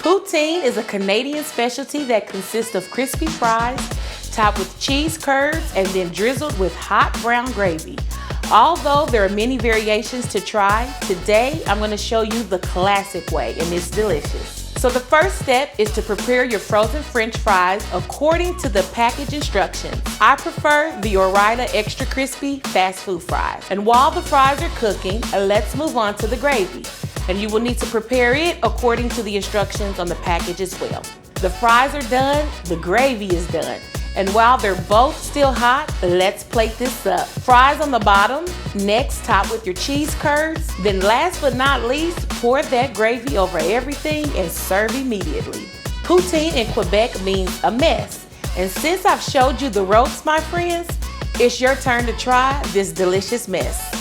Poutine is a Canadian specialty that consists of crispy fries topped with cheese curds and then drizzled with hot brown gravy. Although there are many variations to try, today I'm going to show you the classic way, and it's delicious. So the first step is to prepare your frozen French fries according to the package instructions. I prefer the Ore-Ida Extra Crispy fast food fries. And while the fries are cooking, let's move on to the gravy. And you will need to prepare it according to the instructions on the package as well. The fries are done, the gravy is done. And while they're both still hot, let's plate this up. Fries on the bottom, next top with your cheese curds, then last but not least, pour that gravy over everything and serve immediately. Poutine in Quebec means a mess. And since I've showed you the ropes, my friends, it's your turn to try this delicious mess.